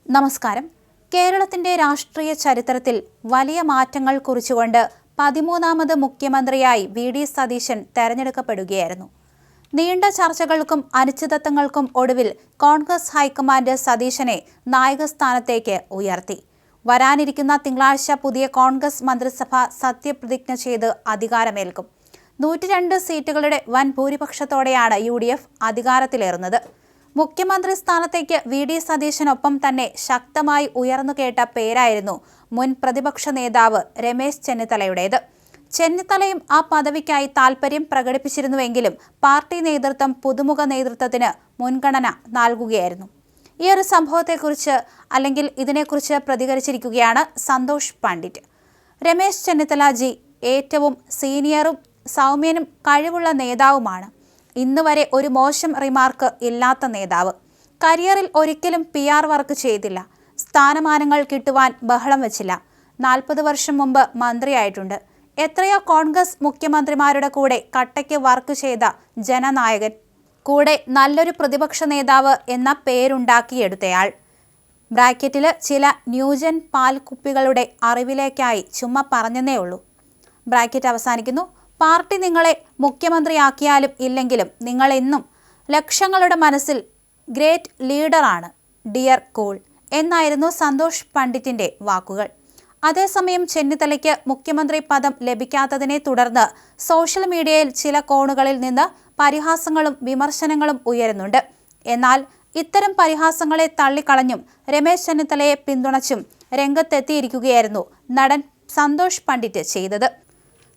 നമസ്കാരം. കേരളത്തിന്റെ രാഷ്ട്രീയ ചരിത്രത്തിൽ വലിയ മാറ്റങ്ങൾ കുറിച്ചുകൊണ്ട് 13ാമത് മുഖ്യമന്ത്രിയായി വി.ഡി. സതീശൻ തെരഞ്ഞെടുക്കപ്പെടുകയായിരുന്നു. നീണ്ട ചർച്ചകൾക്കും അനിശ്ചിതത്വങ്ങൾക്കും ഒടുവിൽ കോൺഗ്രസ് ഹൈക്കമാൻഡ് സതീശനെ നായകസ്ഥാനത്തേക്ക് ഉയർത്തി. വരാനിരിക്കുന്ന തിങ്കളാഴ്ച പുതിയ കോൺഗ്രസ് മന്ത്രിസഭ സത്യപ്രതിജ്ഞ ചെയ്ത് അധികാരമേൽക്കും. 102 സീറ്റുകളുടെ വൻ ഭൂരിപക്ഷത്തോടെയാണ് UDF അധികാരത്തിലേറുന്നത്. മുഖ്യമന്ത്രി സ്ഥാനത്തേക്ക് വി.ഡി. സതീശനൊപ്പം തന്നെ ശക്തമായി ഉയർന്നുകേട്ട പേരായിരുന്നു മുൻ പ്രതിപക്ഷ നേതാവ് രമേശ് ചെന്നിത്തലയുടേത്. ചെന്നിത്തലയും ആ പദവിക്കായി താൽപര്യം പ്രകടിപ്പിച്ചിരുന്നുവെങ്കിലും പാർട്ടി നേതൃത്വം പുതുമുഖ നേതൃത്വത്തിന് മുൻഗണന നൽകുകയായിരുന്നു. ഈ ഒരു സംഭവത്തെക്കുറിച്ച് ഇതിനെക്കുറിച്ച് പ്രതികരിച്ചിരിക്കുകയാണ് സന്തോഷ് പണ്ഡിറ്റ്. രമേശ് ചെന്നിത്തല ജി ഏറ്റവും സീനിയറും സൗമ്യനും കഴിവുള്ള നേതാവുമാണ്. ഇന്നുവരെ ഒരു മോശം റിമാർക്ക് ഇല്ലാത്ത നേതാവ്. കരിയറിൽ ഒരിക്കലും PR വർക്ക് ചെയ്തില്ല. സ്ഥാനമാനങ്ങൾ കിട്ടുവാൻ ബഹളം വെച്ചില്ല. 40 വർഷം മുമ്പ് മന്ത്രിയായിട്ടുണ്ട്. എത്രയോ കോൺഗ്രസ് മുഖ്യമന്ത്രിമാരുടെ കൂടെ കട്ടയ്ക്ക് വർക്ക് ചെയ്ത ജനനായകൻ. കൂടെ നല്ലൊരു പ്രതിപക്ഷ നേതാവ് എന്ന പേരുണ്ടാക്കിയെടുത്തയാൾ. ബ്രാക്കറ്റിൽ ചില ന്യൂജൻ പാൽക്കുപ്പികളുടെ അറിവിലേക്കായി ചുമ്മാ പറഞ്ഞെന്നേ ഉള്ളൂ. ബ്രാക്കറ്റ് അവസാനിക്കുന്നു. പാർട്ടി നിങ്ങളെ മുഖ്യമന്ത്രിയാക്കിയാലും ഇല്ലെങ്കിലും നിങ്ങൾ എന്നും ലക്ഷങ്ങളുടെ മനസ്സിൽ ഗ്രേറ്റ് ലീഡറാണ്, ഡിയർ കൂൾ എന്നായിരുന്നു സന്തോഷ് പണ്ഡിറ്റിന്റെ വാക്കുകൾ. അതേസമയം ചെന്നിത്തലയ്ക്ക് മുഖ്യമന്ത്രി പദം ലഭിക്കാത്തതിനെ തുടർന്ന് സോഷ്യൽ മീഡിയയിൽ ചില കോണുകളിൽ നിന്ന് പരിഹാസങ്ങളും വിമർശനങ്ങളും ഉയരുന്നുണ്ട്. എന്നാൽ ഇത്തരം പരിഹാസങ്ങളെ തള്ളിക്കളഞ്ഞും രമേശ് ചെന്നിത്തലയെ പിന്തുണച്ചും രംഗത്തെത്തിയിരിക്കുകയായിരുന്നു നടൻ സന്തോഷ് പണ്ഡിറ്റ് ചെയ്തത്.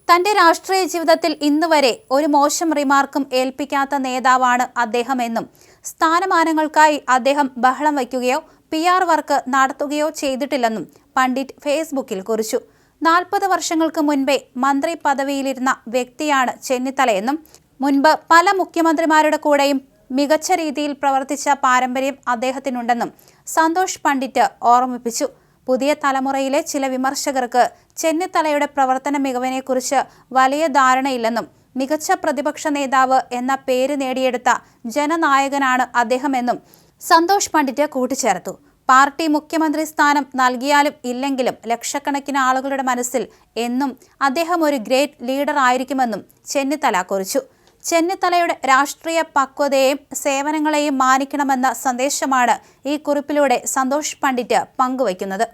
തന്റെ രാഷ്ട്രീയ ജീവിതത്തിൽ ഇന്നുവരെ ഒരു മോശം റിമാർക്കും ഏൽപ്പിക്കാത്ത നേതാവാണ് അദ്ദേഹമെന്നും സ്ഥാനമാനങ്ങൾക്കായി അദ്ദേഹം ബഹളം വയ്ക്കുകയോ PR വർക്ക് നടത്തുകയോ ചെയ്തിട്ടില്ലെന്നും പണ്ഡിറ്റ് ഫേസ്ബുക്കിൽ കുറിച്ചു. 40 വർഷങ്ങൾക്ക് മുൻപേ മന്ത്രി പദവിയിലിരുന്ന വ്യക്തിയാണ് ചെന്നിത്തലയെന്നും മുൻപ് പല മുഖ്യമന്ത്രിമാരുടെ കൂടെയും മികച്ച രീതിയിൽ പ്രവർത്തിച്ച പാരമ്പര്യം അദ്ദേഹത്തിനുണ്ടെന്നും സന്തോഷ് പണ്ഡിറ്റ് ഓർമ്മിപ്പിച്ചു. പുതിയ തലമുറയിലെ ചില വിമർശകർക്ക് ചെന്നിത്തലയുടെ പ്രവർത്തന മികവിനെക്കുറിച്ച് വലിയ ധാരണയില്ലെന്നും മികച്ച പ്രതിപക്ഷ നേതാവ് എന്ന പേര് നേടിയെടുത്ത ജനനായകനാണ് അദ്ദേഹമെന്നും സന്തോഷ് പണ്ഡിറ്റ് കൂട്ടിച്ചേർത്തു. പാർട്ടി മുഖ്യമന്ത്രി സ്ഥാനം നൽകിയാലും ഇല്ലെങ്കിലും ലക്ഷക്കണക്കിന് ആളുകളുടെ മനസ്സിൽ എന്നും അദ്ദേഹം ഒരു ഗ്രേറ്റ് ലീഡർ ആയിരിക്കുമെന്നും ചെന്നിത്തല കുറിച്ചു. ചെന്നിത്തലയുടെ രാഷ്ട്രീയ പക്വതയെയും സേവനങ്ങളെയും മാനിക്കണമെന്ന സന്ദേശമാണ് ഈ കുറിപ്പിലൂടെ സന്തോഷ് പണ്ഡിറ്റ് പങ്കുവയ്ക്കുന്നത്.